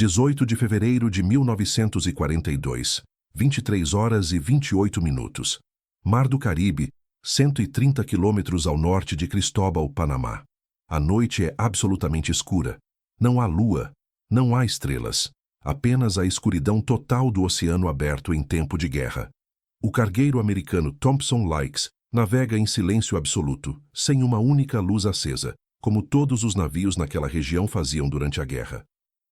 18 de fevereiro de 1942, 23 horas e 28 minutos. Mar do Caribe, 130 quilômetros ao norte de Cristóbal, Panamá. A noite é absolutamente escura. Não há lua, não há estrelas. Apenas a escuridão total do oceano aberto em tempo de guerra. O cargueiro americano Thompson Lykes navega em silêncio absoluto, sem uma única luz acesa, como todos os navios naquela região faziam durante a guerra.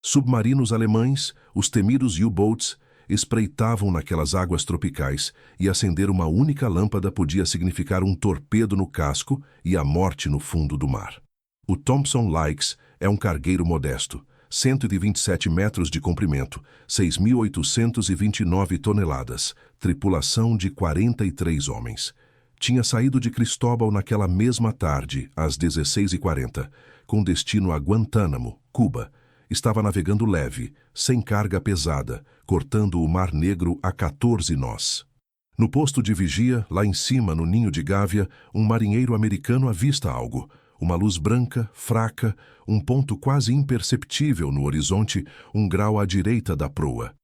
Submarinos alemães, os temidos U-boats, espreitavam naquelas águas tropicais, e acender uma única lâmpada podia significar um torpedo no casco e a morte no fundo do mar. O Thompson Lykes é um cargueiro modesto, 127 metros de comprimento, 6.829 toneladas, tripulação de 43 homens. Tinha saído de Cristóbal naquela mesma tarde, às 16h40, com destino a Guantánamo, Cuba. Estava navegando leve, sem carga pesada, cortando o Mar Negro a 14 nós. No posto de vigia, lá em cima, no ninho de Gávea, um marinheiro americano avista algo. Uma luz branca, fraca, um ponto quase imperceptível no horizonte, um grau à direita da proa.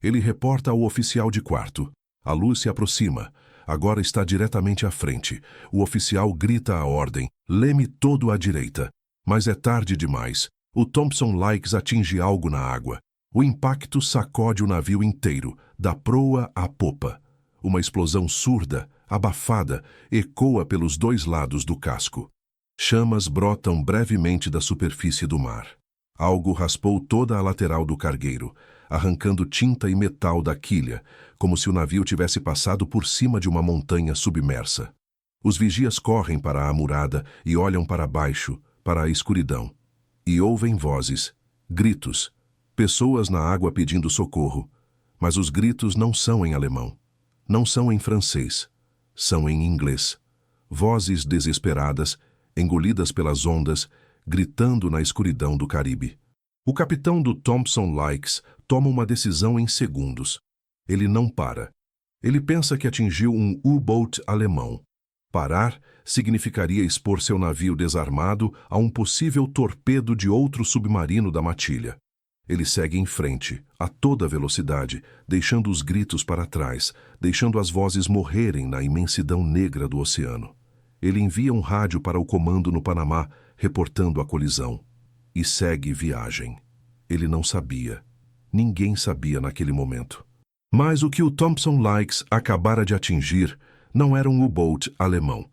Ele reporta ao oficial de quarto. A luz se aproxima. Agora está diretamente à frente. O oficial grita a ordem. Leme todo à direita. Mas é tarde demais. O Thompson Lykes atinge algo na água. O impacto sacode o navio inteiro, da proa à popa. Uma explosão surda, abafada, ecoa pelos dois lados do casco. Chamas brotam brevemente da superfície do mar. Algo raspou toda a lateral do cargueiro, arrancando tinta e metal da quilha, como se o navio tivesse passado por cima de uma montanha submersa. Os vigias correm para a amurada e olham para baixo, para a escuridão. E ouvem vozes, gritos, pessoas na água pedindo socorro. Mas os gritos não são em alemão, não são em francês, são em inglês. Vozes desesperadas, engolidas pelas ondas, gritando na escuridão do Caribe. O capitão do Thompson Lykes toma uma decisão em segundos. Ele não para. Ele pensa que atingiu um U-boat alemão. Parar significaria expor seu navio desarmado a um possível torpedo de outro submarino da matilha. Ele segue em frente, a toda velocidade, deixando os gritos para trás, deixando as vozes morrerem na imensidão negra do oceano. Ele envia um rádio para o comando no Panamá, reportando a colisão. E segue viagem. Ele não sabia. Ninguém sabia naquele momento. Mas o que o Thompson Lykes acabara de atingir não era um U-boat alemão.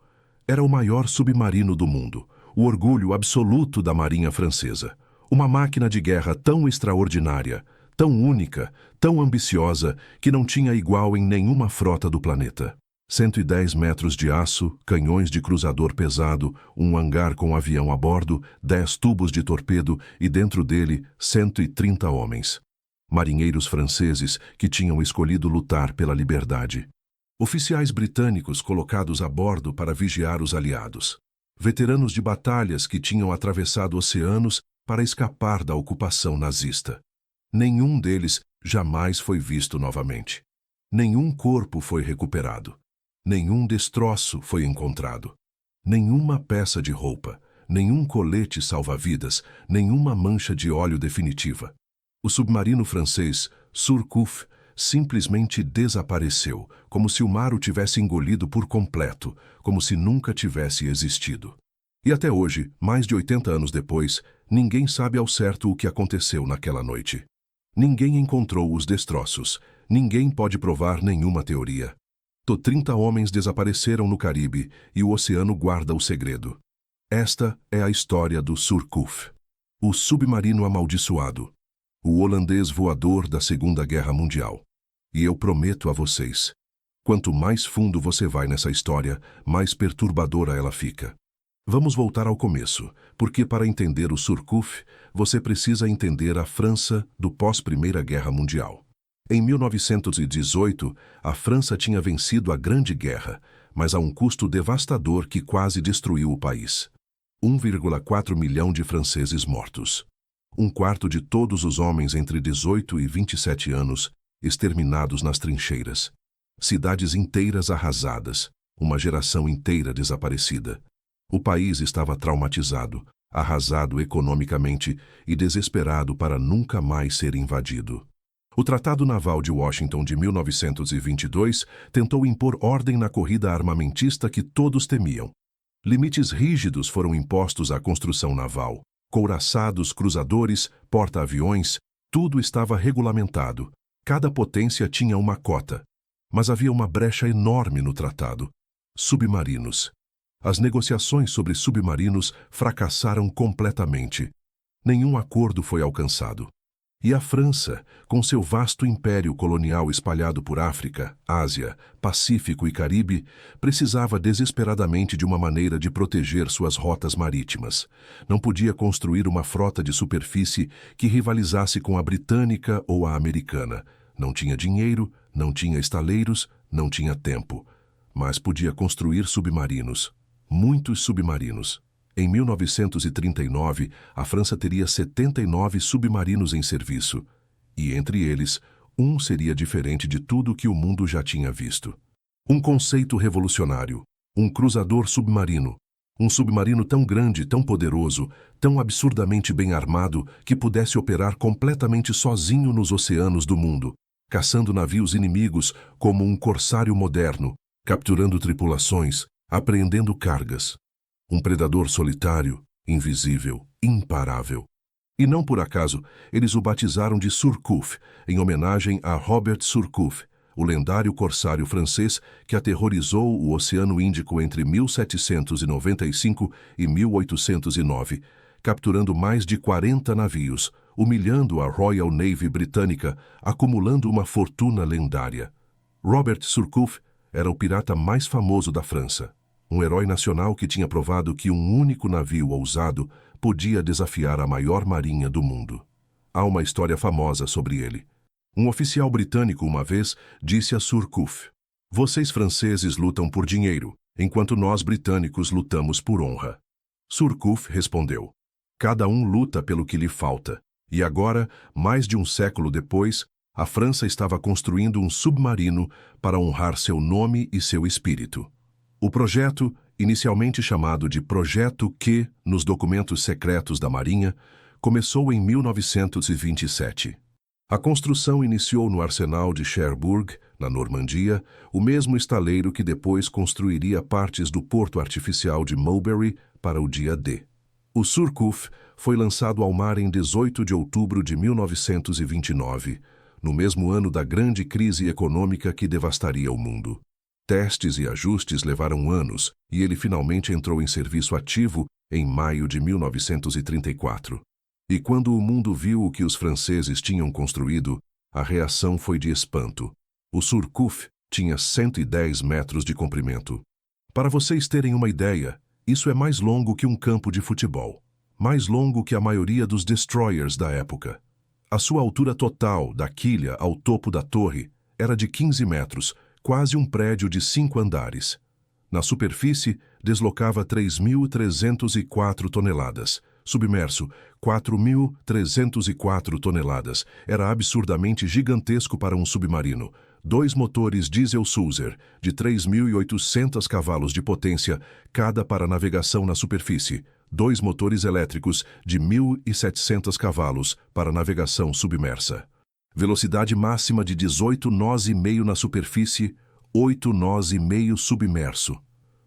Era o maior submarino do mundo, o orgulho absoluto da Marinha Francesa. Uma máquina de guerra tão extraordinária, tão única, tão ambiciosa, que não tinha igual em nenhuma frota do planeta. 110 metros de aço, canhões de cruzador pesado, um hangar com avião a bordo, 10 tubos de torpedo e dentro dele 130 homens. Marinheiros franceses que tinham escolhido lutar pela liberdade. Oficiais britânicos colocados a bordo para vigiar os aliados. Veteranos de batalhas que tinham atravessado oceanos para escapar da ocupação nazista. Nenhum deles jamais foi visto novamente. Nenhum corpo foi recuperado. Nenhum destroço foi encontrado. Nenhuma peça de roupa, nenhum colete salva-vidas, nenhuma mancha de óleo definitiva. O submarino francês Surcouf simplesmente desapareceu, como se o mar o tivesse engolido por completo, como se nunca tivesse existido. E até hoje, mais de 80 anos depois, ninguém sabe ao certo o que aconteceu naquela noite. Ninguém encontrou os destroços, ninguém pode provar nenhuma teoria. 30 homens desapareceram no Caribe e o oceano guarda o segredo. Esta é a história do Surcouf, o submarino amaldiçoado, o holandês voador da Segunda Guerra Mundial. E eu prometo a vocês, quanto mais fundo você vai nessa história, mais perturbadora ela fica. Vamos voltar ao começo, porque para entender o Surcouf, você precisa entender a França do pós-Primeira Guerra Mundial. Em 1918, a França tinha vencido a Grande Guerra, mas a um custo devastador que quase destruiu o país. 1,4 milhão de franceses mortos. Um quarto de todos os homens entre 18 e 27 anos exterminados nas trincheiras. Cidades inteiras arrasadas, uma geração inteira desaparecida. O país estava traumatizado, arrasado economicamente e desesperado para nunca mais ser invadido. O Tratado Naval de Washington de 1922 tentou impor ordem na corrida armamentista que todos temiam. Limites rígidos foram impostos à construção naval. Couraçados, cruzadores, porta-aviões, tudo estava regulamentado. Cada potência tinha uma cota. Mas havia uma brecha enorme no tratado. Submarinos. As negociações sobre submarinos fracassaram completamente. Nenhum acordo foi alcançado. E a França, com seu vasto império colonial espalhado por África, Ásia, Pacífico e Caribe, precisava desesperadamente de uma maneira de proteger suas rotas marítimas. Não podia construir uma frota de superfície que rivalizasse com a britânica ou a americana. Não tinha dinheiro, não tinha estaleiros, não tinha tempo. Mas podia construir submarinos. Muitos submarinos. Em 1939, a França teria 79 submarinos em serviço, e entre eles, um seria diferente de tudo que o mundo já tinha visto. Um conceito revolucionário, um cruzador submarino, um submarino tão grande, tão poderoso, tão absurdamente bem armado que pudesse operar completamente sozinho nos oceanos do mundo, caçando navios inimigos como um corsário moderno, capturando tripulações, apreendendo cargas. Um predador solitário, invisível, imparável. E não por acaso, eles o batizaram de Surcouf, em homenagem a Robert Surcouf, o lendário corsário francês que aterrorizou o Oceano Índico entre 1795 e 1809, capturando mais de 40 navios, humilhando a Royal Navy britânica, acumulando uma fortuna lendária. Robert Surcouf era o pirata mais famoso da França. Um herói nacional que tinha provado que um único navio ousado podia desafiar a maior marinha do mundo. Há uma história famosa sobre ele. Um oficial britânico uma vez disse a Surcouf: "Vocês franceses lutam por dinheiro, enquanto nós britânicos lutamos por honra." Surcouf respondeu: "Cada um luta pelo que lhe falta." E agora, mais de um século depois, a França estava construindo um submarino para honrar seu nome e seu espírito. O projeto, inicialmente chamado de Projeto Q nos documentos secretos da Marinha, começou em 1927. A construção iniciou no arsenal de Cherbourg, na Normandia, o mesmo estaleiro que depois construiria partes do porto artificial de Mulberry para o dia D. O Surcouf foi lançado ao mar em 18 de outubro de 1929, no mesmo ano da grande crise econômica que devastaria o mundo. Testes e ajustes levaram anos e ele finalmente entrou em serviço ativo em maio de 1934. E quando o mundo viu o que os franceses tinham construído, a reação foi de espanto. O Surcouf tinha 110 metros de comprimento. Para vocês terem uma ideia, isso é mais longo que um campo de futebol. Mais longo que a maioria dos destroyers da época. A sua altura total, da quilha ao topo da torre, era de 15 metros, quase um prédio de 5 andares. Na superfície, deslocava 3.304 toneladas. Submerso, 4.304 toneladas. Era absurdamente gigantesco para um submarino. 2 motores diesel Sulzer, de 3.800 cavalos de potência, cada para navegação na superfície. 2 motores elétricos, de 1.700 cavalos, para navegação submersa. Velocidade máxima de 18 nós e meio na superfície, 8 nós e meio submerso.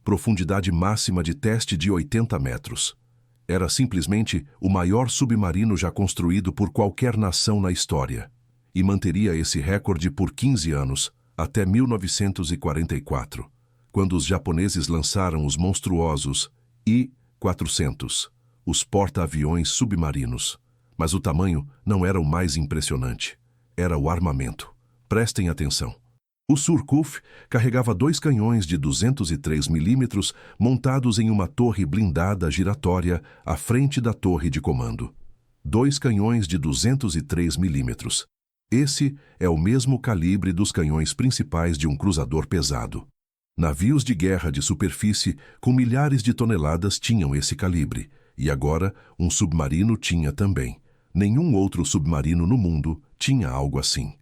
Profundidade máxima de teste de 80 metros. Era simplesmente o maior submarino já construído por qualquer nação na história. E manteria esse recorde por 15 anos, até 1944, quando os japoneses lançaram os monstruosos I-400, os porta-aviões submarinos. Mas o tamanho não era o mais impressionante. Era o armamento. Prestem atenção. O Surcouf carregava 2 canhões de 203 milímetros montados em uma torre blindada giratória à frente da torre de comando. 2 canhões de 203 milímetros. Esse é o mesmo calibre dos canhões principais de um cruzador pesado. Navios de guerra de superfície com milhares de toneladas tinham esse calibre, e agora um submarino tinha também. Nenhum outro submarino no mundo tinha algo assim.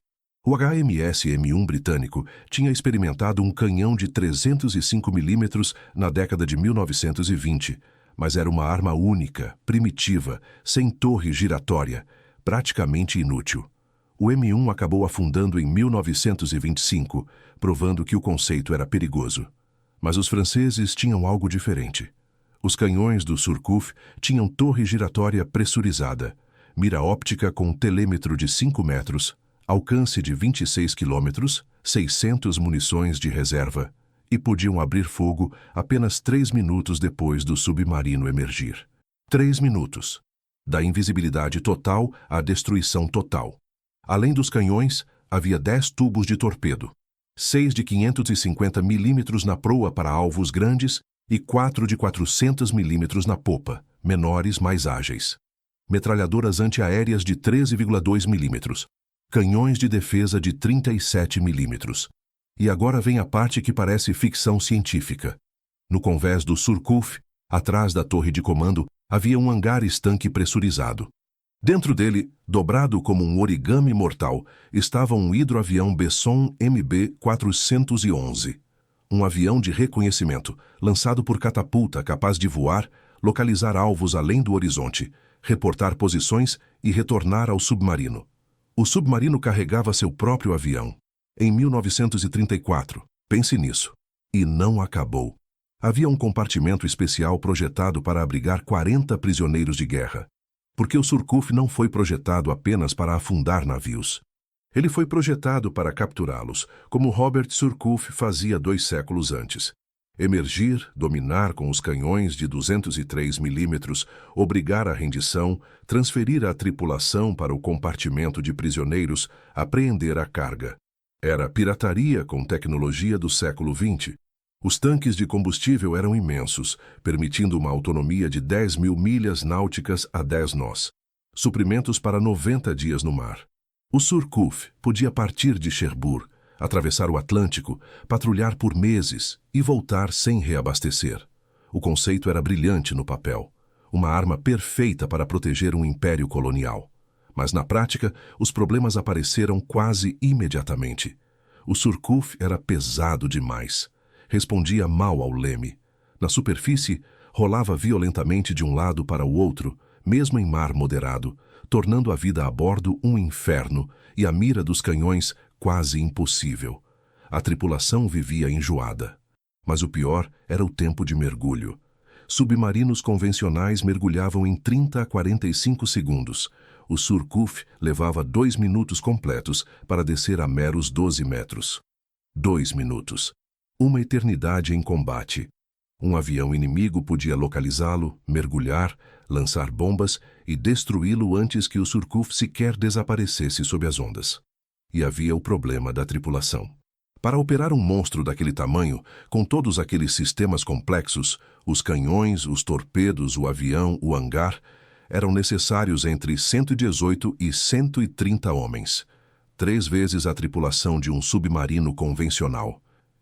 O HMS M1 britânico tinha experimentado um canhão de 305 milímetros na década de 1920, mas era uma arma única, primitiva, sem torre giratória, praticamente inútil. O M1 acabou afundando em 1925, provando que o conceito era perigoso. Mas os franceses tinham algo diferente. Os canhões do Surcouf tinham torre giratória pressurizada, mira óptica com telêmetro de 5 metros, alcance de 26 quilômetros, 600 munições de reserva, e podiam abrir fogo apenas 3 minutos depois do submarino emergir. 3 minutos. Da invisibilidade total à destruição total. Além dos canhões, havia 10 tubos de torpedo, 6 de 550 milímetros na proa para alvos grandes e 4 de 400 milímetros na popa, menores mais ágeis. Metralhadoras antiaéreas de 13,2 milímetros, canhões de defesa de 37 milímetros. E agora vem a parte que parece ficção científica. No convés do Surcouf, atrás da torre de comando, havia um hangar estanque pressurizado. Dentro dele, dobrado como um origami mortal, estava um hidroavião Besson MB-411. Um avião de reconhecimento, lançado por catapulta capaz de voar, localizar alvos além do horizonte, reportar posições e retornar ao submarino. O submarino carregava seu próprio avião. Em 1934, pense nisso. E não acabou. Havia um compartimento especial projetado para abrigar 40 prisioneiros de guerra. Porque o Surcouf não foi projetado apenas para afundar navios. Ele foi projetado para capturá-los, como Robert Surcouf fazia 2 séculos antes. Emergir, dominar com os canhões de 203 milímetros, obrigar à rendição, transferir a tripulação para o compartimento de prisioneiros, apreender a carga. Era pirataria com tecnologia do século XX. Os tanques de combustível eram imensos, permitindo uma autonomia de 10.000 milhas náuticas a 10 nós. Suprimentos para 90 dias no mar. O Surcouf podia partir de Cherbourg, atravessar o Atlântico, patrulhar por meses e voltar sem reabastecer. O conceito era brilhante no papel. Uma arma perfeita para proteger um império colonial. Mas na prática, os problemas apareceram quase imediatamente. O Surcouf era pesado demais. Respondia mal ao leme. Na superfície, rolava violentamente de um lado para o outro, mesmo em mar moderado, tornando a vida a bordo um inferno e a mira dos canhões quase impossível. A tripulação vivia enjoada. Mas o pior era o tempo de mergulho. Submarinos convencionais mergulhavam em 30 a 45 segundos. O Surcouf levava 2 minutos completos para descer a meros 12 metros. 2 minutos. Uma eternidade em combate. Um avião inimigo podia localizá-lo, mergulhar, lançar bombas e destruí-lo antes que o Surcouf sequer desaparecesse sob as ondas. E havia o problema da tripulação. Para operar um monstro daquele tamanho, com todos aqueles sistemas complexos, os canhões, os torpedos, o avião, o hangar, eram necessários entre 118 e 130 homens. 3 vezes a tripulação de um submarino convencional.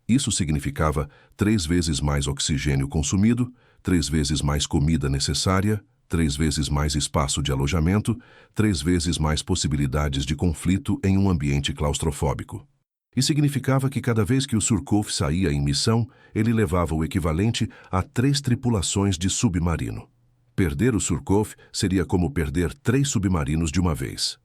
Isso significava 3 vezes mais oxigênio consumido, 3 vezes mais comida necessária, 3 vezes mais espaço de alojamento, 3 vezes mais possibilidades de conflito em um ambiente claustrofóbico. E significava que cada vez que o Surcouf saía em missão, ele levava o equivalente a 3 tripulações de submarino. Perder o Surcouf seria como perder 3 submarinos de uma vez.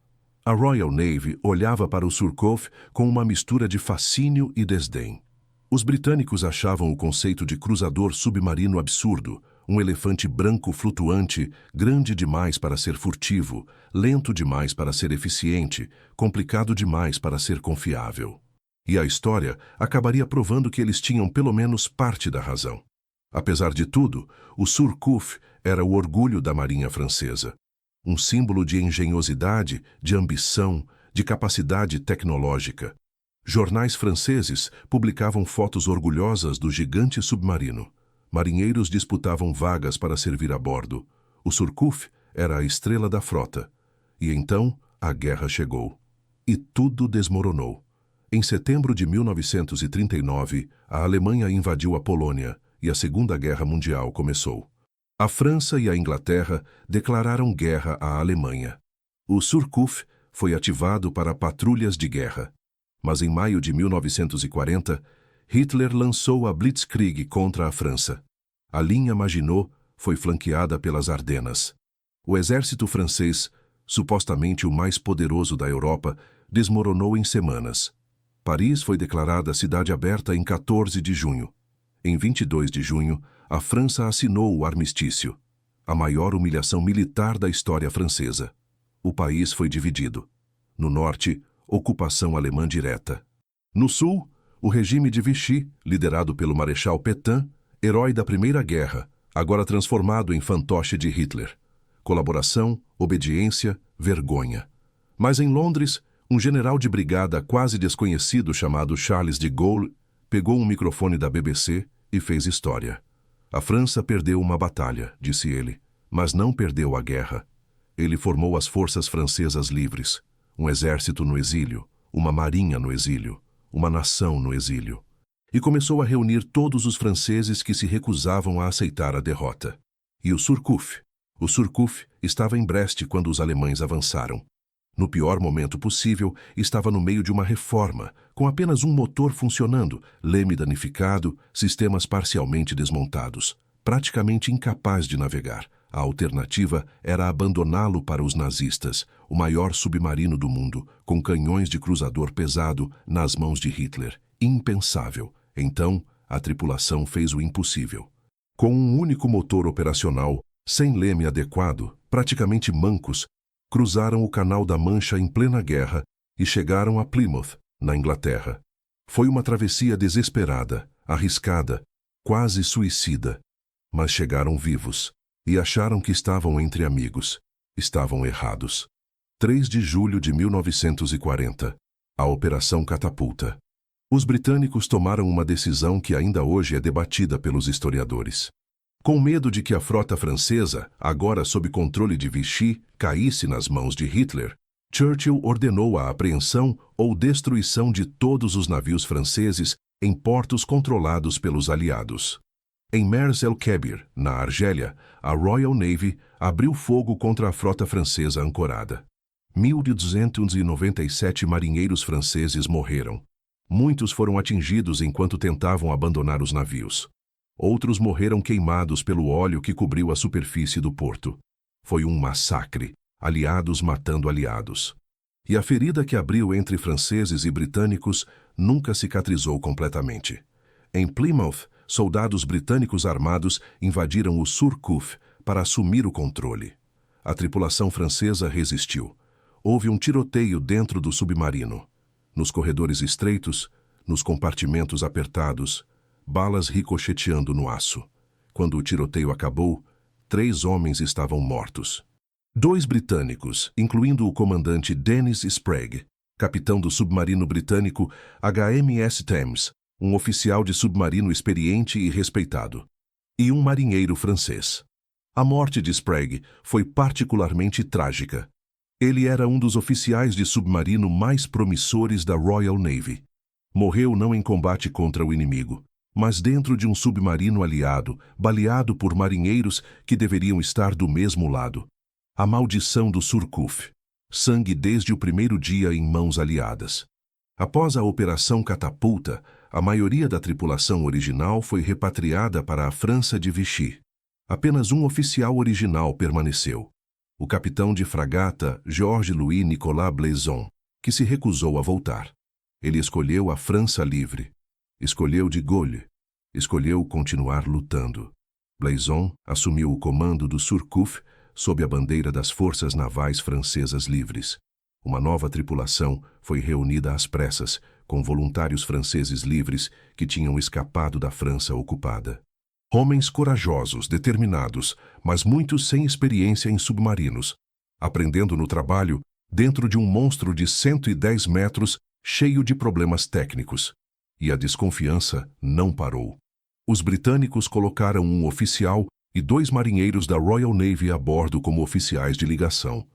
A Royal Navy olhava para o Surcouf com uma mistura de fascínio e desdém. Os britânicos achavam o conceito de cruzador submarino absurdo, um elefante branco flutuante, grande demais para ser furtivo, lento demais para ser eficiente, complicado demais para ser confiável. E a história acabaria provando que eles tinham pelo menos parte da razão. Apesar de tudo, o Surcouf era o orgulho da Marinha Francesa. Um símbolo de engenhosidade, de ambição, de capacidade tecnológica. Jornais franceses publicavam fotos orgulhosas do gigante submarino. Marinheiros disputavam vagas para servir a bordo. O Surcouf era a estrela da frota. E então a guerra chegou. E tudo desmoronou. Em setembro de 1939, a Alemanha invadiu a Polônia e a Segunda Guerra Mundial começou. A França e a Inglaterra declararam guerra à Alemanha. O Surcouf foi ativado para patrulhas de guerra. Mas em maio de 1940, Hitler lançou a Blitzkrieg contra a França. A linha Maginot, foi flanqueada pelas Ardenas. O exército francês, supostamente o mais poderoso da Europa, desmoronou em semanas. Paris foi declarada cidade aberta em 14 de junho. Em 22 de junho, a França assinou o armistício, a maior humilhação militar da história francesa. O país foi dividido. No norte, ocupação alemã direta. No sul, o regime de Vichy, liderado pelo Marechal Pétain, herói da Primeira Guerra, agora transformado em fantoche de Hitler. Colaboração, obediência, vergonha. Mas em Londres, um general de brigada quase desconhecido chamado Charles de Gaulle pegou um microfone da BBC e fez história. A França perdeu uma batalha, disse ele, mas não perdeu a guerra. Ele formou as forças francesas livres, um exército no exílio, uma marinha no exílio, uma nação no exílio. E começou a reunir todos os franceses que se recusavam a aceitar a derrota. E o Surcouf? O Surcouf estava em Brest quando os alemães avançaram. No pior momento possível, estava no meio de uma reforma, com apenas um motor funcionando, leme danificado, sistemas parcialmente desmontados, praticamente incapaz de navegar. A alternativa era abandoná-lo para os nazistas, o maior submarino do mundo, com canhões de cruzador pesado nas mãos de Hitler. Impensável. Então, a tripulação fez o impossível. Com um único motor operacional, sem leme adequado, praticamente mancos, cruzaram o Canal da Mancha em plena guerra e chegaram a Plymouth, na Inglaterra. Foi uma travessia desesperada, arriscada, quase suicida. Mas chegaram vivos e acharam que estavam entre amigos. Estavam errados. 3 de julho de 1940. A Operação Catapulta. Os britânicos tomaram uma decisão que ainda hoje é debatida pelos historiadores. Com medo de que a frota francesa, agora sob controle de Vichy, caísse nas mãos de Hitler, Churchill ordenou a apreensão ou destruição de todos os navios franceses em portos controlados pelos aliados. Em Mers el-Kebir, na Argélia, a Royal Navy abriu fogo contra a frota francesa ancorada. 1.297 marinheiros franceses morreram. Muitos foram atingidos enquanto tentavam abandonar os navios. Outros morreram queimados pelo óleo que cobriu a superfície do porto. Foi um massacre, aliados matando aliados. E a ferida que abriu entre franceses e britânicos nunca cicatrizou completamente. Em Plymouth, soldados britânicos armados invadiram o Surcouf para assumir o controle. A tripulação francesa resistiu. Houve um tiroteio dentro do submarino. Nos corredores estreitos, nos compartimentos apertados, balas ricocheteando no aço. Quando o tiroteio acabou, 3 homens estavam mortos. 2 britânicos, incluindo o comandante Dennis Sprague, capitão do submarino britânico HMS Thames, um oficial de submarino experiente e respeitado, e um marinheiro francês. A morte de Sprague foi particularmente trágica. Ele era um dos oficiais de submarino mais promissores da Royal Navy. Morreu não em combate contra o inimigo, mas dentro de um submarino aliado, baleado por marinheiros que deveriam estar do mesmo lado. A maldição do Surcouf. Sangue desde o primeiro dia em mãos aliadas. Após a Operação Catapulta, a maioria da tripulação original foi repatriada para a França de Vichy. Apenas um oficial original permaneceu. O capitão de fragata Georges-Louis Nicolas Blaison, que se recusou a voltar. Ele escolheu a França livre. Escolheu de Gaulle. Escolheu continuar lutando. Blaison assumiu o comando do Surcouf sob a bandeira das Forças Navais Francesas Livres. Uma nova tripulação foi reunida às pressas, com voluntários franceses livres que tinham escapado da França ocupada. Homens corajosos, determinados, mas muitos sem experiência em submarinos, aprendendo no trabalho dentro de um monstro de 110 metros cheio de problemas técnicos. E a desconfiança não parou. Os britânicos colocaram um oficial e 2 marinheiros da Royal Navy a bordo como oficiais de ligação.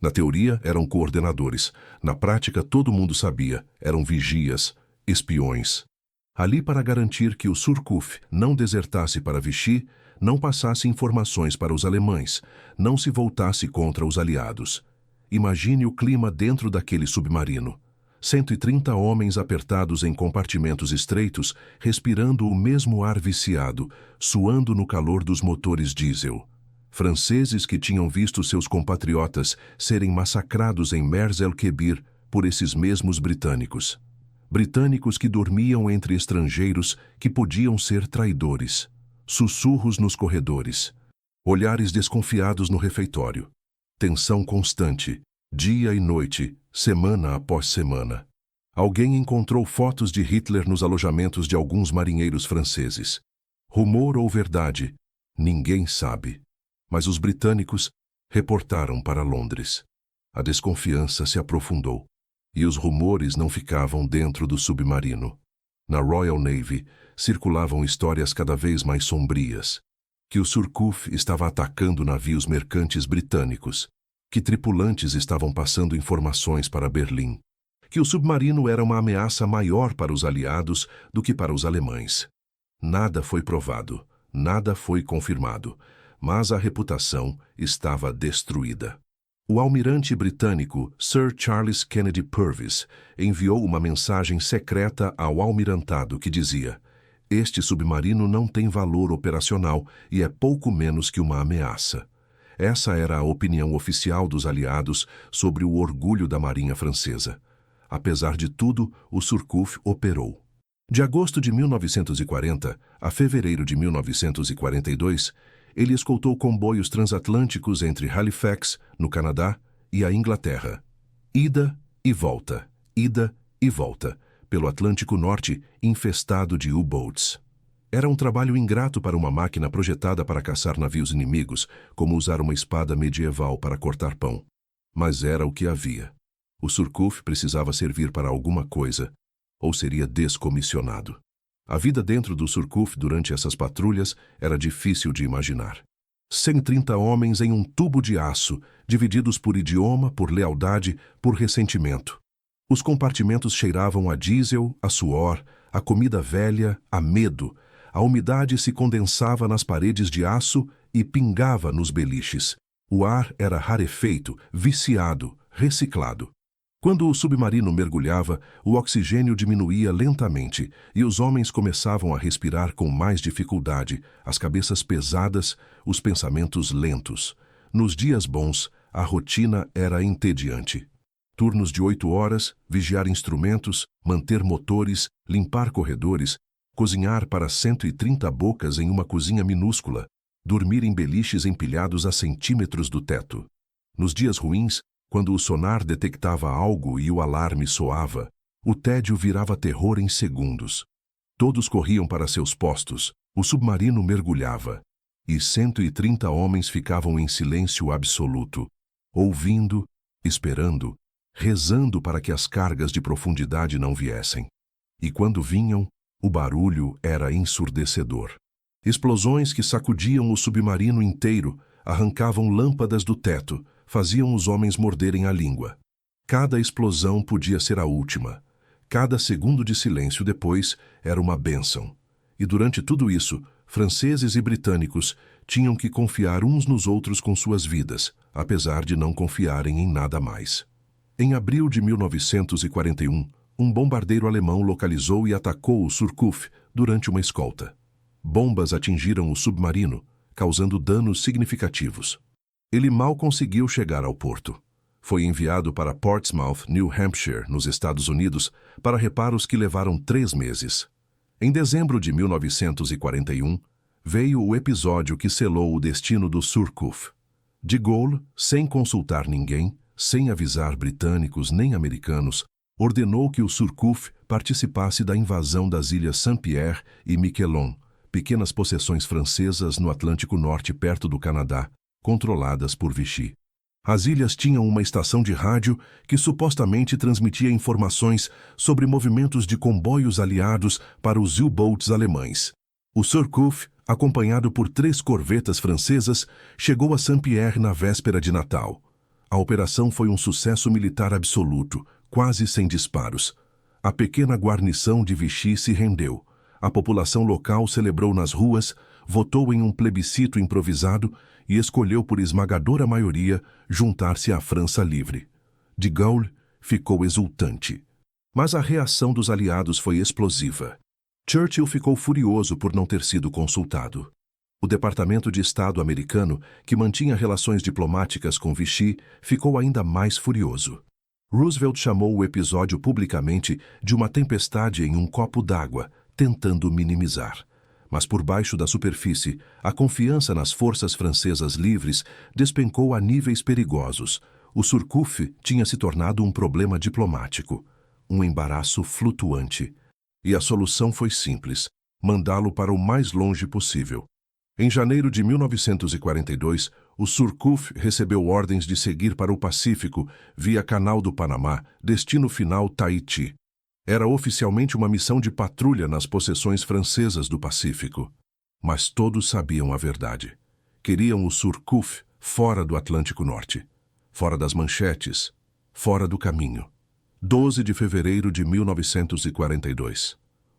Na teoria, eram coordenadores. Na prática, todo mundo sabia. Eram vigias, espiões. Ali para garantir que o Surcouf não desertasse para Vichy, não passasse informações para os alemães, não se voltasse contra os aliados. Imagine o clima dentro daquele submarino. 130 homens apertados em compartimentos estreitos, respirando o mesmo ar viciado, suando no calor dos motores diesel. Franceses que tinham visto seus compatriotas serem massacrados em Mers el-Kebir por esses mesmos britânicos. Britânicos que dormiam entre estrangeiros que podiam ser traidores. Sussurros nos corredores. Olhares desconfiados no refeitório. Tensão constante, dia e noite, semana após semana. Alguém encontrou fotos de Hitler nos alojamentos de alguns marinheiros franceses. Rumor ou verdade? Ninguém sabe. Mas os britânicos reportaram para Londres. A desconfiança se aprofundou. E os rumores não ficavam dentro do submarino. Na Royal Navy, circulavam histórias cada vez mais sombrias. Que o Surcouf estava atacando navios mercantes britânicos. Que tripulantes estavam passando informações para Berlim. Que o submarino era uma ameaça maior para os aliados do que para os alemães. Nada foi provado, nada foi confirmado, mas a reputação estava destruída. O almirante britânico Sir Charles Kennedy Purvis enviou uma mensagem secreta ao almirantado que dizia: "Este submarino não tem valor operacional e é pouco menos que uma ameaça." Essa era a opinião oficial dos aliados sobre o orgulho da marinha francesa. Apesar de tudo, o Surcouf operou. De agosto de 1940 a fevereiro de 1942, ele escoltou comboios transatlânticos entre Halifax, no Canadá, e a Inglaterra. Ida e volta, pelo Atlântico Norte, infestado de U-boats. Era um trabalho ingrato para uma máquina projetada para caçar navios inimigos, como usar uma espada medieval para cortar pão. Mas era o que havia. O Surcouf precisava servir para alguma coisa, ou seria descomissionado. A vida dentro do Surcouf durante essas patrulhas era difícil de imaginar. 130 homens em um tubo de aço, divididos por idioma, por lealdade, por ressentimento. Os compartimentos cheiravam a diesel, a suor, a comida velha, a medo. A umidade se condensava nas paredes de aço e pingava nos beliches. O ar era rarefeito, viciado, reciclado. Quando o submarino mergulhava, o oxigênio diminuía lentamente e os homens começavam a respirar com mais dificuldade, as cabeças pesadas, os pensamentos lentos. Nos dias bons, a rotina era entediante. Turnos de 8 horas, vigiar instrumentos, manter motores, limpar corredores, cozinhar para 130 bocas em uma cozinha minúscula, dormir em beliches empilhados a centímetros do teto. Nos dias ruins, quando o sonar detectava algo e o alarme soava, o tédio virava terror em segundos. Todos corriam para seus postos, o submarino mergulhava, e 130 homens ficavam em silêncio absoluto, ouvindo, esperando, rezando para que as cargas de profundidade não viessem. E quando vinham, o barulho era ensurdecedor. Explosões que sacudiam o submarino inteiro, arrancavam lâmpadas do teto, faziam os homens morderem a língua. Cada explosão podia ser a última. Cada segundo de silêncio depois era uma bênção. E durante tudo isso, franceses e britânicos tinham que confiar uns nos outros com suas vidas, apesar de não confiarem em nada mais. Em abril de 1941, um bombardeiro alemão localizou e atacou o Surcouf durante uma escolta. Bombas atingiram o submarino, causando danos significativos. Ele mal conseguiu chegar ao porto. Foi enviado para Portsmouth, New Hampshire, nos Estados Unidos, para reparos que levaram 3 meses. Em dezembro de 1941, veio o episódio que selou o destino do Surcouf. De Gaulle, sem consultar ninguém, sem avisar britânicos nem americanos, ordenou que o Surcouf participasse da invasão das ilhas Saint-Pierre e Miquelon, pequenas possessões francesas no Atlântico Norte perto do Canadá, controladas por Vichy. As ilhas tinham uma estação de rádio que supostamente transmitia informações sobre movimentos de comboios aliados para os U-boats alemães. O Surcouf, acompanhado por 3 corvetas francesas, chegou a Saint-Pierre na véspera de Natal. A operação foi um sucesso militar absoluto, quase sem disparos. A pequena guarnição de Vichy se rendeu. A população local celebrou nas ruas, votou em um plebiscito improvisado e escolheu por esmagadora maioria juntar-se à França livre. De Gaulle ficou exultante. Mas a reação dos aliados foi explosiva. Churchill ficou furioso por não ter sido consultado. O Departamento de Estado americano, que mantinha relações diplomáticas com Vichy, ficou ainda mais furioso. Roosevelt chamou o episódio publicamente de uma tempestade em um copo d'água, tentando minimizar. Mas por baixo da superfície, a confiança nas forças francesas livres despencou a níveis perigosos. O Surcouf tinha se tornado um problema diplomático, um embaraço flutuante. E a solução foi simples: mandá-lo para o mais longe possível. Em janeiro de 1942, o Surcouf recebeu ordens de seguir para o Pacífico via Canal do Panamá, destino final Tahiti. Era oficialmente uma missão de patrulha nas possessões francesas do Pacífico. Mas todos sabiam a verdade. Queriam o Surcouf fora do Atlântico Norte, fora das manchetes, fora do caminho. 12 de fevereiro de 1942.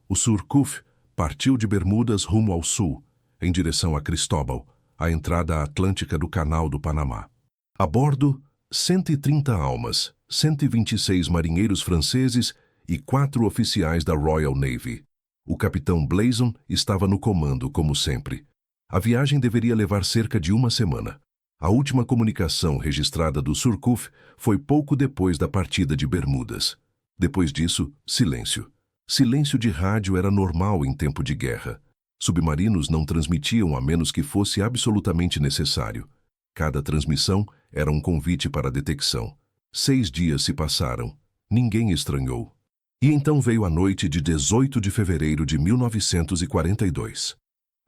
O Surcouf partiu de Bermudas rumo ao sul, em direção a Cristóbal, a entrada atlântica do Canal do Panamá. A bordo, 130 almas, 126 marinheiros franceses e 4 oficiais da Royal Navy. O capitão Blazon estava no comando, como sempre. A viagem deveria levar cerca de uma semana. A última comunicação registrada do Surcouf foi pouco depois da partida de Bermudas. Depois disso, silêncio. Silêncio de rádio era normal em tempo de guerra. Submarinos não transmitiam a menos que fosse absolutamente necessário. Cada transmissão era um convite para a detecção. 6 dias se passaram. Ninguém estranhou. E então veio a noite de 18 de fevereiro de 1942.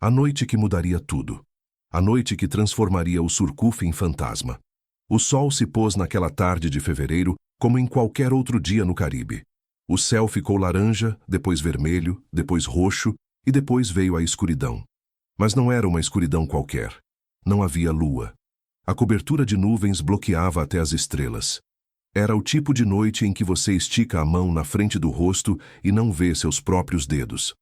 A noite que mudaria tudo. A noite que transformaria o Surcouf em fantasma. O sol se pôs naquela tarde de fevereiro como em qualquer outro dia no Caribe. O céu ficou laranja, depois vermelho, depois roxo, e depois veio a escuridão. Mas não era uma escuridão qualquer. Não havia lua. A cobertura de nuvens bloqueava até as estrelas. Era o tipo de noite em que você estica a mão na frente do rosto e não vê seus próprios dedos.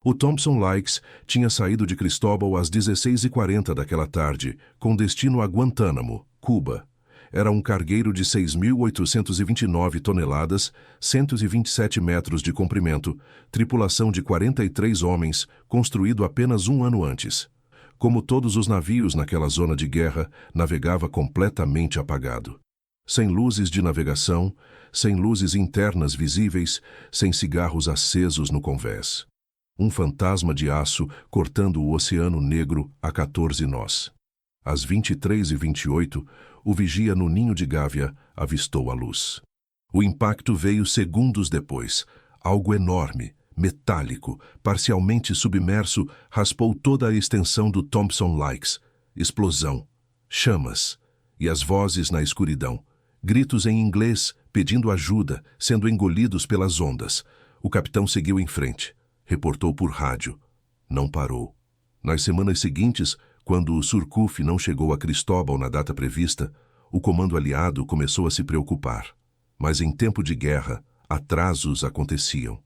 O Thompson Lykes tinha saído de Cristóbal às 16h40 daquela tarde, com destino a Guantánamo, Cuba. Era um cargueiro de 6.829 toneladas, 127 metros de comprimento, tripulação de 43 homens, construído apenas um ano antes. Como todos os navios naquela zona de guerra, navegava completamente apagado. Sem luzes de navegação, sem luzes internas visíveis, sem cigarros acesos no convés. Um fantasma de aço cortando o Oceano Negro a 14 nós. Às 23h28, o vigia no ninho de Gávea avistou a luz. O impacto veio segundos depois. Algo enorme, metálico, parcialmente submerso, raspou toda a extensão do Thompson Lykes. Explosão, chamas, e as vozes na escuridão. Gritos em inglês, pedindo ajuda, sendo engolidos pelas ondas. O capitão seguiu em frente. Reportou por rádio. Não parou. Nas semanas seguintes, quando o Surcouf não chegou a Cristóbal na data prevista, o comando aliado começou a se preocupar. Mas em tempo de guerra, atrasos aconteciam.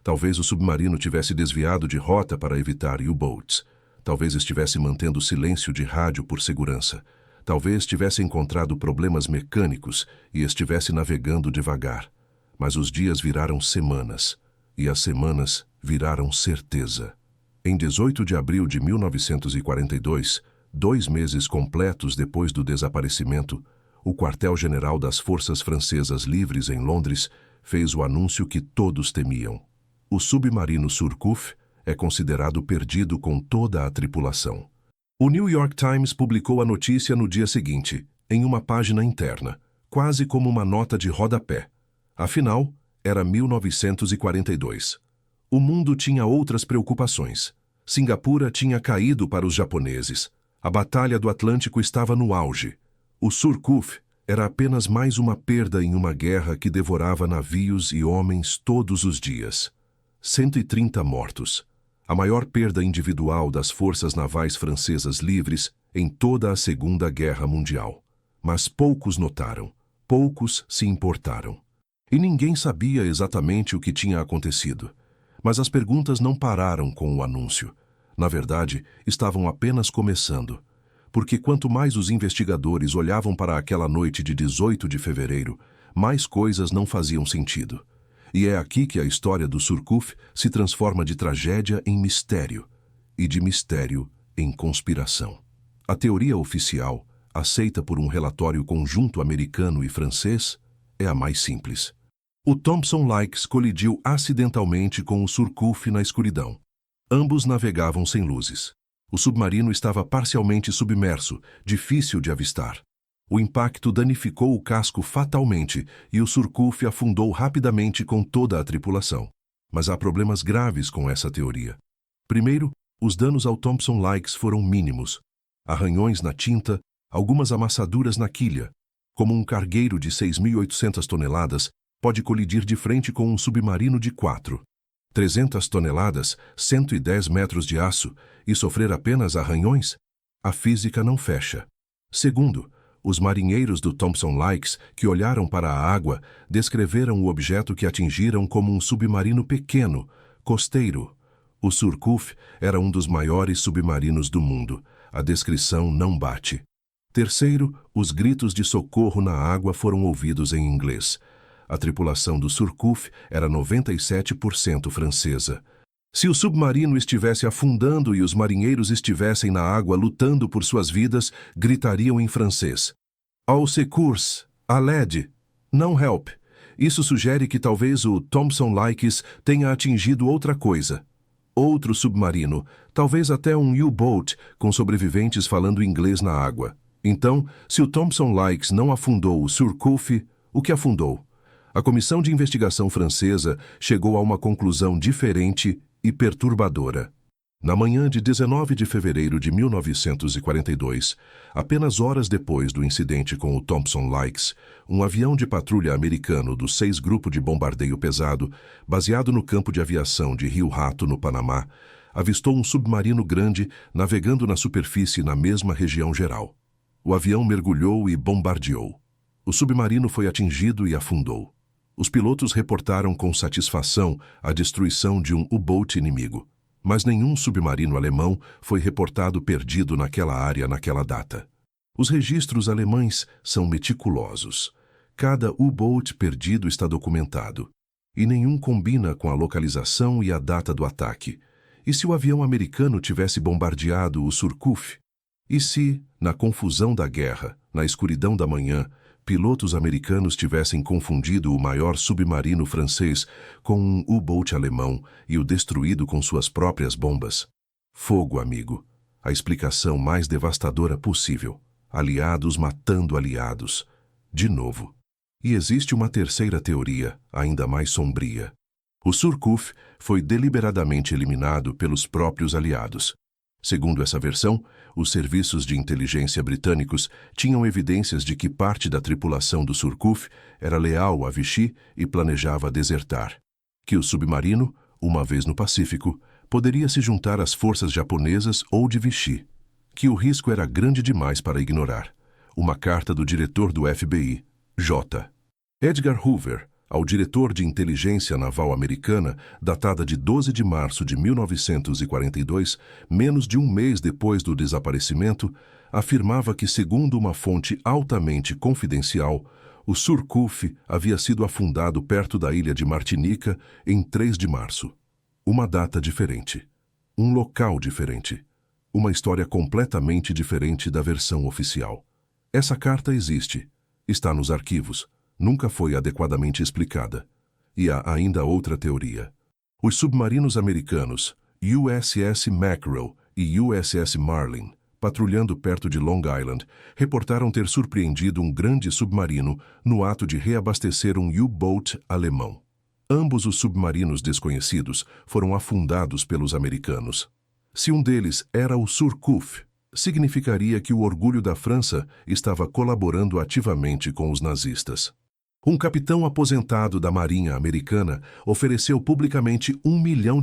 Talvez o submarino tivesse desviado de rota para evitar U-boats. Talvez estivesse mantendo silêncio de rádio por segurança. Talvez tivesse encontrado problemas mecânicos e estivesse navegando devagar. Mas os dias viraram semanas, e as semanas viraram certeza. Em 18 de abril de 1942, 2 meses completos depois do desaparecimento, o quartel-general das Forças Francesas Livres em Londres fez o anúncio que todos temiam. O submarino Surcouf é considerado perdido com toda a tripulação. O New York Times publicou a notícia no dia seguinte, em uma página interna, quase como uma nota de rodapé. Afinal, era 1942. O mundo tinha outras preocupações. Singapura tinha caído para os japoneses. A Batalha do Atlântico estava no auge. O Surcouf era apenas mais uma perda em uma guerra que devorava navios e homens todos os dias. 130 mortos. A maior perda individual das forças navais francesas livres em toda a Segunda Guerra Mundial. Mas poucos notaram, poucos se importaram. E ninguém sabia exatamente o que tinha acontecido. Mas as perguntas não pararam com o anúncio. Na verdade, estavam apenas começando. Porque quanto mais os investigadores olhavam para aquela noite de 18 de fevereiro, mais coisas não faziam sentido. E é aqui que a história do Surcouf se transforma de tragédia em mistério, e de mistério em conspiração. A teoria oficial, aceita por um relatório conjunto americano e francês, é a mais simples. O Thompson Lykes colidiu acidentalmente com o Surcouf na escuridão. Ambos navegavam sem luzes. O submarino estava parcialmente submerso, difícil de avistar. O impacto danificou o casco fatalmente e o Surcouf afundou rapidamente com toda a tripulação. Mas há problemas graves com essa teoria. Primeiro, os danos ao Thompson Lykes foram mínimos. Arranhões na tinta, algumas amassaduras na quilha. Como um cargueiro de 6.800 toneladas pode colidir de frente com um submarino de 300 toneladas, 110 metros de aço, e sofrer apenas arranhões? A física não fecha. Segundo, os marinheiros do Thompson Lykes, que olharam para a água, descreveram o objeto que atingiram como um submarino pequeno, costeiro. O Surcouf era um dos maiores submarinos do mundo. A descrição não bate. Terceiro, os gritos de socorro na água foram ouvidos em inglês. A tripulação do Surcouf era 97% francesa. Se o submarino estivesse afundando e os marinheiros estivessem na água lutando por suas vidas, gritariam em francês: "Au secours! À l'aide! Non help!" Isso sugere que talvez o Thompson Lykes tenha atingido outra coisa. Outro submarino, talvez até um U-boat, com sobreviventes falando inglês na água. Então, se o Thompson Lykes não afundou o Surcouf, o que afundou? A comissão de investigação francesa chegou a uma conclusão diferente e perturbadora. Na manhã de 19 de fevereiro de 1942, apenas horas depois do incidente com o Thompson Lykes, um avião de patrulha americano do 6º Grupo de Bombardeio Pesado, baseado no campo de aviação de Rio Rato, no Panamá, avistou um submarino grande navegando na superfície na mesma região geral. O avião mergulhou e bombardeou. O submarino foi atingido e afundou. Os pilotos reportaram com satisfação a destruição de um U-boat inimigo, mas nenhum submarino alemão foi reportado perdido naquela área naquela data. Os registros alemães são meticulosos. Cada U-boat perdido está documentado, e nenhum combina com a localização e a data do ataque. E se o avião americano tivesse bombardeado o Surcouf? E se, na confusão da guerra, na escuridão da manhã, pilotos americanos tivessem confundido o maior submarino francês com um U-boat alemão e o destruído com suas próprias bombas? Fogo, amigo. A explicação mais devastadora possível. Aliados matando aliados. De novo. E existe uma terceira teoria, ainda mais sombria. O Surcouf foi deliberadamente eliminado pelos próprios aliados. Segundo essa versão, os serviços de inteligência britânicos tinham evidências de que parte da tripulação do Surcouf era leal a Vichy e planejava desertar. Que o submarino, uma vez no Pacífico, poderia se juntar às forças japonesas ou de Vichy. Que o risco era grande demais para ignorar. Uma carta do diretor do FBI, J. Edgar Hoover, ao diretor de inteligência naval americana, datada de 12 de março de 1942, menos de um mês depois do desaparecimento, afirmava que, segundo uma fonte altamente confidencial, o Surcouf havia sido afundado perto da ilha de Martinica em 3 de março. Uma data diferente. Um local diferente. Uma história completamente diferente da versão oficial. Essa carta existe. Está nos arquivos. Nunca foi adequadamente explicada. E há ainda outra teoria. Os submarinos americanos, USS Mackerel e USS Marlin, patrulhando perto de Long Island, reportaram ter surpreendido um grande submarino no ato de reabastecer um U-boat alemão. Ambos os submarinos desconhecidos foram afundados pelos americanos. Se um deles era o Surcouf, significaria que o orgulho da França estava colaborando ativamente com os nazistas. Um capitão aposentado da Marinha Americana ofereceu publicamente $1 milhão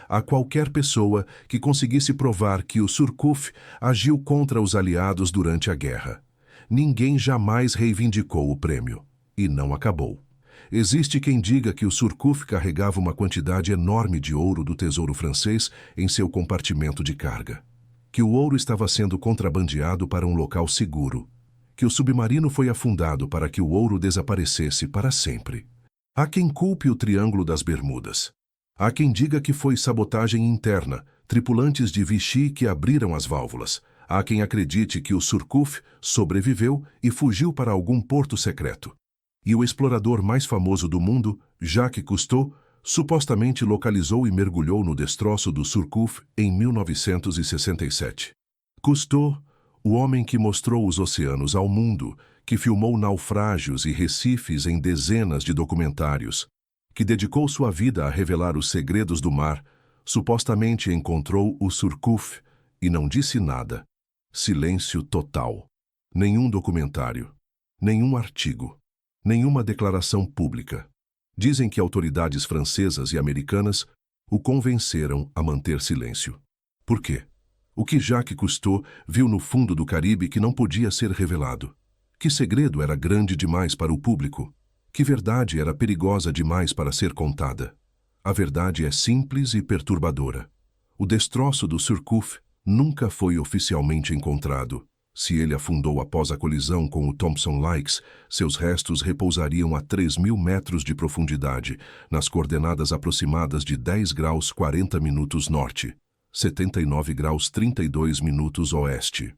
a qualquer pessoa que conseguisse provar que o Surcouf agiu contra os aliados durante a guerra. Ninguém jamais reivindicou o prêmio. E não acabou. Existe quem diga que o Surcouf carregava uma quantidade enorme de ouro do Tesouro Francês em seu compartimento de carga. Que o ouro estava sendo contrabandeado para um local seguro. Que o submarino foi afundado para que o ouro desaparecesse para sempre. Há quem culpe o Triângulo das Bermudas. Há quem diga que foi sabotagem interna, tripulantes de Vichy que abriram as válvulas. Há quem acredite que o Surcouf sobreviveu e fugiu para algum porto secreto. E o explorador mais famoso do mundo, Jacques Cousteau, supostamente localizou e mergulhou no destroço do Surcouf em 1967. Cousteau, o homem que mostrou os oceanos ao mundo, que filmou naufrágios e recifes em dezenas de documentários, que dedicou sua vida a revelar os segredos do mar, supostamente encontrou o Surcouf e não disse nada. Silêncio total. Nenhum documentário, nenhum artigo, nenhuma declaração pública. Dizem que autoridades francesas e americanas o convenceram a manter silêncio. Por quê? O que Jacques Cousteau viu no fundo do Caribe que não podia ser revelado? Que segredo era grande demais para o público? Que verdade era perigosa demais para ser contada? A verdade é simples e perturbadora. O destroço do Surcouf nunca foi oficialmente encontrado. Se ele afundou após a colisão com o Thomson Lykes, seus restos repousariam a 3.000 metros de profundidade, nas coordenadas aproximadas de 10 graus 40 minutos norte, 79 graus 32 minutos oeste.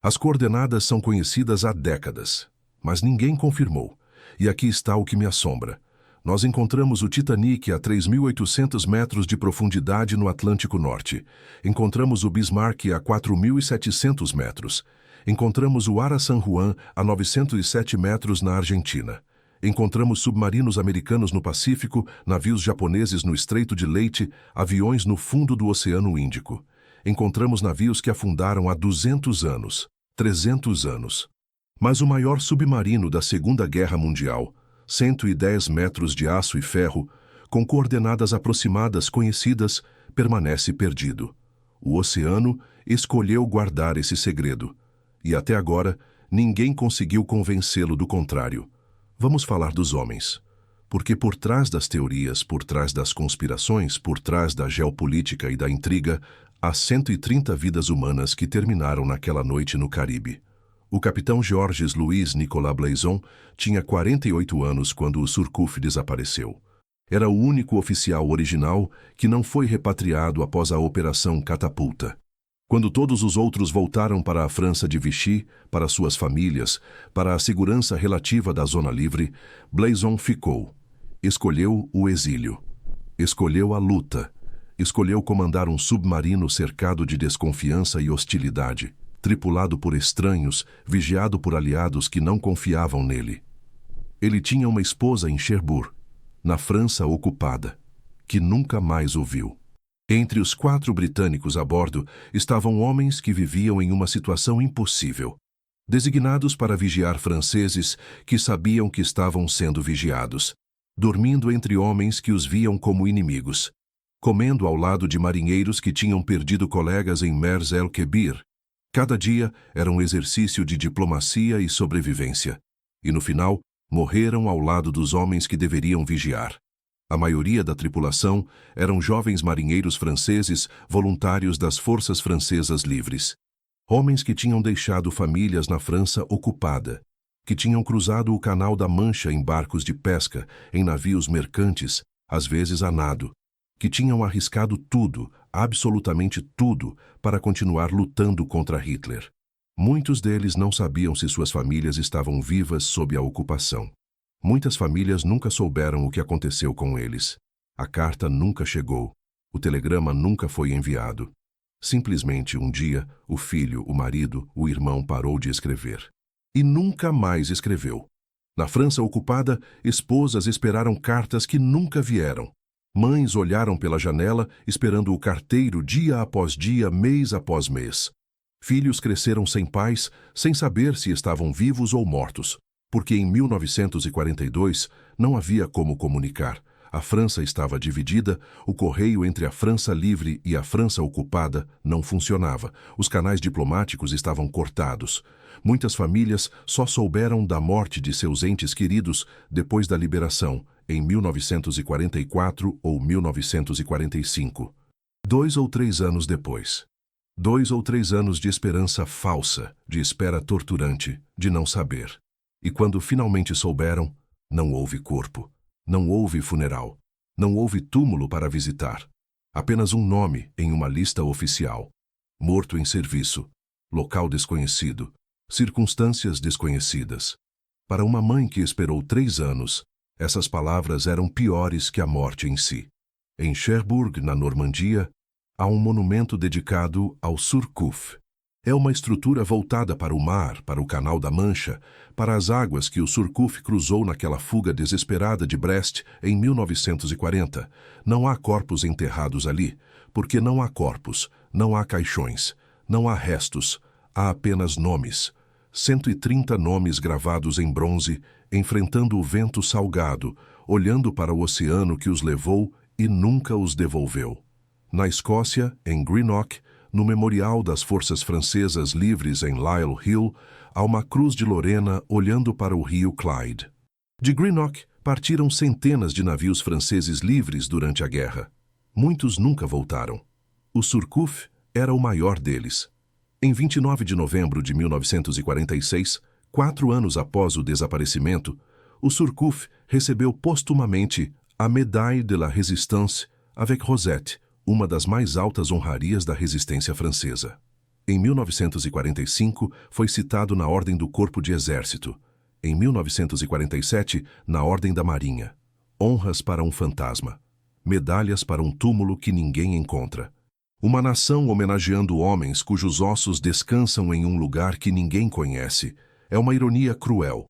As coordenadas são conhecidas há décadas, mas ninguém confirmou. E aqui está o que me assombra. Nós encontramos o Titanic a 3.800 metros de profundidade no Atlântico Norte. Encontramos o Bismarck a 4.700 metros. Encontramos o Ara San Juan a 907 metros na Argentina. Encontramos submarinos americanos no Pacífico, navios japoneses no Estreito de Leyte, aviões no fundo do Oceano Índico. Encontramos navios que afundaram há 200 anos, 300 anos. Mas o maior submarino da Segunda Guerra Mundial, 110 metros de aço e ferro, com coordenadas aproximadas conhecidas, permanece perdido. O oceano escolheu guardar esse segredo. E até agora, ninguém conseguiu convencê-lo do contrário. Vamos falar dos homens. Porque por trás das teorias, por trás das conspirações, por trás da geopolítica e da intriga, há 130 vidas humanas que terminaram naquela noite no Caribe. O capitão Georges-Louis Nicolas Blaison tinha 48 anos quando o Surcouf desapareceu. Era o único oficial original que não foi repatriado após a Operação Catapulta. Quando todos os outros voltaram para a França de Vichy, para suas famílias, para a segurança relativa da Zona Livre, Blaison ficou. Escolheu o exílio. Escolheu a luta. Escolheu comandar um submarino cercado de desconfiança e hostilidade, tripulado por estranhos, vigiado por aliados que não confiavam nele. Ele tinha uma esposa em Cherbourg, na França ocupada, que nunca mais o viu. Entre os 4 britânicos a bordo estavam homens que viviam em uma situação impossível, designados para vigiar franceses que sabiam que estavam sendo vigiados, dormindo entre homens que os viam como inimigos, comendo ao lado de marinheiros que tinham perdido colegas em Mers el-Kebir. Cada dia era um exercício de diplomacia e sobrevivência, e no final morreram ao lado dos homens que deveriam vigiar. A maioria da tripulação eram jovens marinheiros franceses voluntários das Forças Francesas Livres. Homens que tinham deixado famílias na França ocupada, que tinham cruzado o Canal da Mancha em barcos de pesca, em navios mercantes, às vezes a nado, que tinham arriscado tudo, absolutamente tudo, para continuar lutando contra Hitler. Muitos deles não sabiam se suas famílias estavam vivas sob a ocupação. Muitas famílias nunca souberam o que aconteceu com eles. A carta nunca chegou. O telegrama nunca foi enviado. Simplesmente um dia, o filho, o marido, o irmão parou de escrever. E nunca mais escreveu. Na França ocupada, esposas esperaram cartas que nunca vieram. Mães olharam pela janela, esperando o carteiro dia após dia, mês após mês. Filhos cresceram sem pais, sem saber se estavam vivos ou mortos, porque em 1942 não havia como comunicar. A França estava dividida, o correio entre a França livre e a França ocupada não funcionava, os canais diplomáticos estavam cortados. Muitas famílias só souberam da morte de seus entes queridos depois da liberação, em 1944 ou 1945. 2 ou 3 anos depois. 2 ou 3 anos de esperança falsa, de espera torturante, de não saber. E quando finalmente souberam, não houve corpo. Não houve funeral. Não houve túmulo para visitar. Apenas um nome em uma lista oficial. Morto em serviço. Local desconhecido. Circunstâncias desconhecidas. Para uma mãe que esperou 3 anos, essas palavras eram piores que a morte em si. Em Cherbourg, na Normandia, há um monumento dedicado ao Surcouf. É uma estrutura voltada para o mar, para o Canal da Mancha, para as águas que o Surcouf cruzou naquela fuga desesperada de Brest em 1940. Não há corpos enterrados ali, porque não há corpos, não há caixões, não há restos, há apenas nomes. 130 nomes gravados em bronze, enfrentando o vento salgado, olhando para o oceano que os levou e nunca os devolveu. Na Escócia, em Greenock, no Memorial das Forças Francesas Livres em Lisle Hill, há uma cruz de Lorena olhando para o rio Clyde. De Greenock partiram centenas de navios franceses livres durante a guerra. Muitos nunca voltaram. O Surcouf era o maior deles. Em 29 de novembro de 1946, 4 anos após o desaparecimento, o Surcouf recebeu postumamente a Médaille de la Résistance avec Rosette, uma das mais altas honrarias da resistência francesa. Em 1945, foi citado na Ordem do Corpo de Exército. Em 1947, na Ordem da Marinha. Honras para um fantasma. Medalhas para um túmulo que ninguém encontra. Uma nação homenageando homens cujos ossos descansam em um lugar que ninguém conhece. É uma ironia cruel.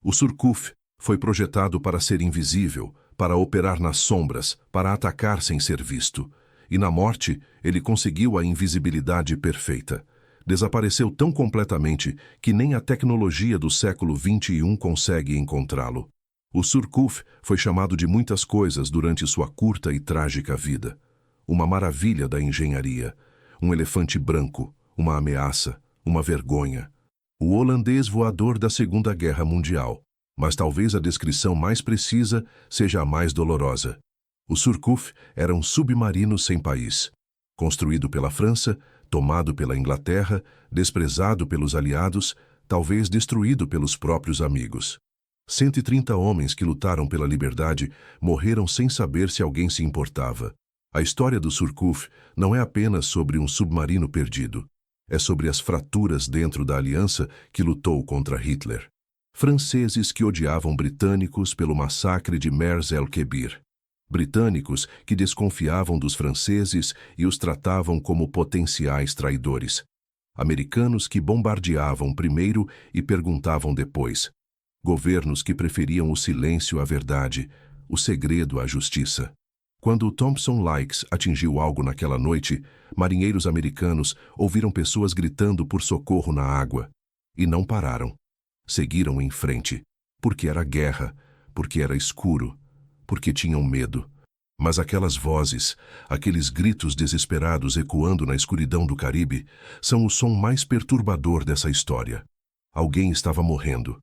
O Surcouf foi projetado para ser invisível, para operar nas sombras, para atacar sem ser visto. E na morte, ele conseguiu a invisibilidade perfeita. Desapareceu tão completamente que nem a tecnologia do século XXI consegue encontrá-lo. O Surcouf foi chamado de muitas coisas durante sua curta e trágica vida. Uma maravilha da engenharia, um elefante branco, uma ameaça, uma vergonha. O holandês voador da Segunda Guerra Mundial. Mas talvez a descrição mais precisa seja a mais dolorosa. O Surcouf era um submarino sem país. Construído pela França, tomado pela Inglaterra, desprezado pelos aliados, talvez destruído pelos próprios amigos. 130 homens que lutaram pela liberdade morreram sem saber se alguém se importava. A história do Surcouf não é apenas sobre um submarino perdido. É sobre as fraturas dentro da aliança que lutou contra Hitler. Franceses que odiavam britânicos pelo massacre de Mers el-Kebir. Britânicos que desconfiavam dos franceses e os tratavam como potenciais traidores. Americanos que bombardeavam primeiro e perguntavam depois. Governos que preferiam o silêncio à verdade, o segredo à justiça. Quando o Thompson Likes atingiu algo naquela noite, marinheiros americanos ouviram pessoas gritando por socorro na água. E não pararam. Seguiram em frente, porque era guerra, porque era escuro, porque tinham medo. Mas aquelas vozes, aqueles gritos desesperados ecoando na escuridão do Caribe, são o som mais perturbador dessa história. Alguém estava morrendo,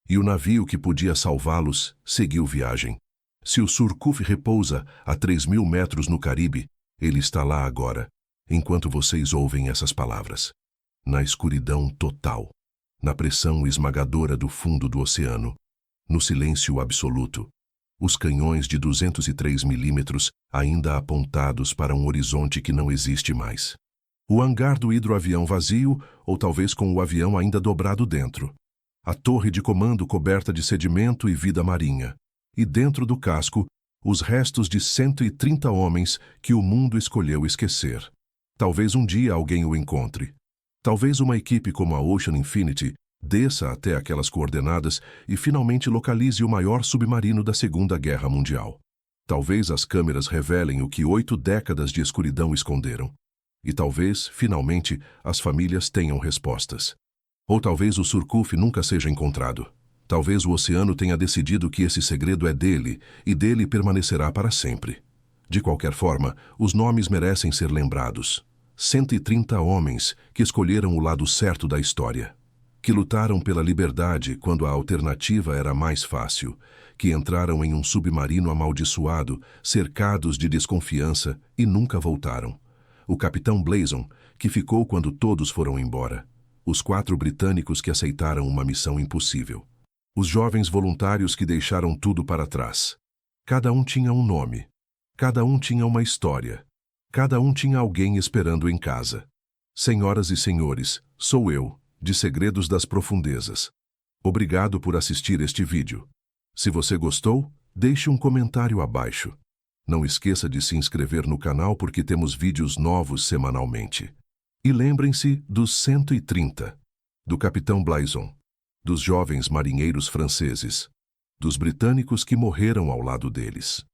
e o navio que podia salvá-los seguiu viagem. Se o Surcouf repousa a 3.000 metros no Caribe, ele está lá agora, enquanto vocês ouvem essas palavras. Na escuridão total, na pressão esmagadora do fundo do oceano, no silêncio absoluto, os canhões de 203 milímetros ainda apontados para um horizonte que não existe mais. O hangar do hidroavião vazio, ou talvez com o avião ainda dobrado dentro. A torre de comando coberta de sedimento e vida marinha. E dentro do casco, os restos de 130 homens que o mundo escolheu esquecer. Talvez um dia alguém o encontre. Talvez uma equipe como a Ocean Infinity desça até aquelas coordenadas e finalmente localize o maior submarino da Segunda Guerra Mundial. Talvez as câmeras revelem o que 8 décadas de escuridão esconderam. E talvez, finalmente, as famílias tenham respostas. Ou talvez o Surcouf nunca seja encontrado. Talvez o oceano tenha decidido que esse segredo é dele e dele permanecerá para sempre. De qualquer forma, os nomes merecem ser lembrados. 130 homens que escolheram o lado certo da história. Que lutaram pela liberdade quando a alternativa era mais fácil. Que entraram em um submarino amaldiçoado, cercados de desconfiança e nunca voltaram. O capitão Blazon, que ficou quando todos foram embora. Os 4 britânicos que aceitaram uma missão impossível. Os jovens voluntários que deixaram tudo para trás. Cada um tinha um nome. Cada um tinha uma história. Cada um tinha alguém esperando em casa. Senhoras e senhores, sou eu, de Segredos das Profundezas. Obrigado por assistir este vídeo. Se você gostou, deixe um comentário abaixo. Não esqueça de se inscrever no canal porque temos vídeos novos semanalmente. E lembrem-se dos 130, do Capitão Blyson, dos jovens marinheiros franceses, dos britânicos que morreram ao lado deles.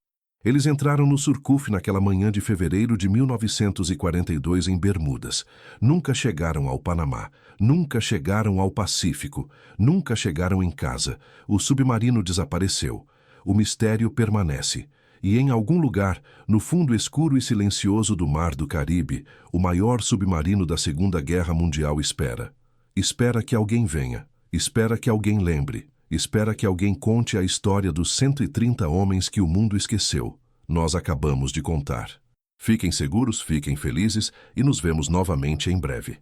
Eles entraram no Surcouf naquela manhã de fevereiro de 1942 em Bermudas. Nunca chegaram ao Panamá, nunca chegaram ao Pacífico, nunca chegaram em casa. O submarino desapareceu. O mistério permanece. E em algum lugar, no fundo escuro e silencioso do Mar do Caribe, o maior submarino da Segunda Guerra Mundial espera. Espera que alguém venha. Espera que alguém lembre. Espera que alguém conte a história dos 130 homens que o mundo esqueceu. Nós acabamos de contar. Fiquem seguros, fiquem felizes e nos vemos novamente em breve.